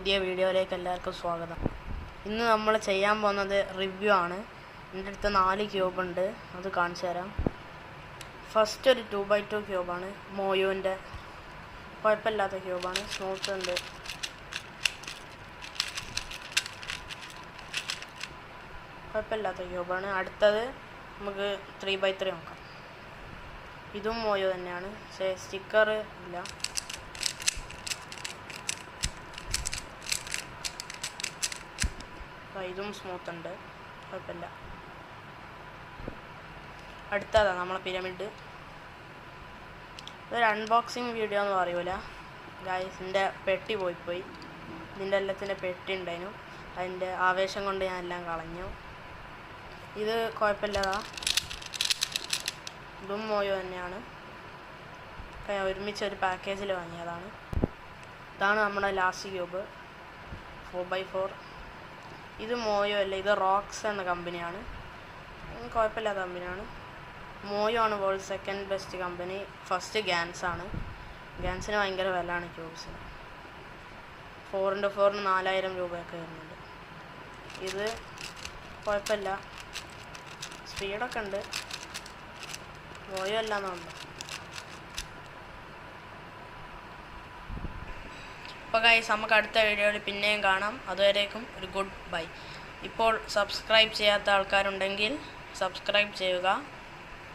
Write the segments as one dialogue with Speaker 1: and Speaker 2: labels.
Speaker 1: പുതിയ വീഡിയോയിലേക്ക് എല്ലാവർക്കും സ്വാഗതം. ഇന്ന് നമ്മൾ ചെയ്യാൻ പോകുന്നത് റിവ്യൂ ആണ്. എൻ്റെ അടുത്ത് 4 ക്യൂബ് ഉണ്ട്, അത് കാണിച്ചു തരാം. ഫസ്റ്റ് ഒരു 2x2 ക്യൂബാണ്, മോയോൻ്റെ കുഴപ്പമില്ലാത്ത ക്യൂബാണ്, സ്മൂത്ത് ഉണ്ട്. കുഴപ്പമില്ലാത്ത ക്യൂബാണ്. അടുത്തത് നമുക്ക് 3x3 നോക്കാം. ഇതും മോയോ തന്നെയാണ്, പക്ഷേ സ്റ്റിക്കർ ഇല്ല. ഇതും സ്മൂത്ത് ഉണ്ട്, കുഴപ്പമില്ല. അടുത്തതാണ് നമ്മളെ പിരമിഡ്. ഇതൊരു അൺബോക്സിങ് വീഡിയോ എന്ന് പറയൂല ഗായ്സ്. എൻ്റെ പെട്ടി പോയി. ഇതിൻ്റെ എല്ലാത്തിൻ്റെ പെട്ടി ഉണ്ടായിരുന്നു, അതിൻ്റെ ആവേശം കൊണ്ട് ഞാൻ എല്ലാം കളഞ്ഞു. ഇത് കുഴപ്പമില്ലതാ, ഇതും മോയോ തന്നെയാണ്. ഞാൻ ഒരുമിച്ച് ഒരു പാക്കേജിൽ വാങ്ങിയതാണ്. ഇതാണ് നമ്മുടെ ലാസ്റ്റ് ക്യൂബ് 4x4. ഇത് മോയോ അല്ല, ഇത് റോക്സ് എന്ന കമ്പനിയാണ്, കുഴപ്പമില്ലാത്ത കമ്പനിയാണ്. മോയോ ആണ് world second best company. First GANs ആണ്. ഗാൻസിന് ഭയങ്കര വിലയാണ് ക്യൂബ്സിന്. 4x4 4000 രൂപയൊക്കെ വരുന്നുണ്ട്. ഇത് കുഴപ്പമില്ല, സ്പീഡൊക്കെ ഉണ്ട്. മോയോ അല്ലാന്നുണ്ട്. അപ്പോൾ ഗൈസ്, നമുക്ക് അടുത്ത വീഡിയോയിൽ പിന്നെയും കാണാം. അതുവരേക്കും ഒരു ഗുഡ് ബൈ. ഇപ്പോൾ സബ്സ്ക്രൈബ് ചെയ്യാത്ത ആൾക്കാരുണ്ടെങ്കിൽ സബ്സ്ക്രൈബ് ചെയ്യുക.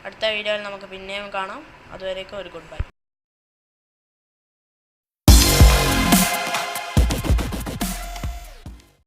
Speaker 1: അടുത്ത വീഡിയോയിൽ നമുക്ക് പിന്നെയും കാണാം. അതുവരേക്കും ഒരു ഗുഡ് ബൈ.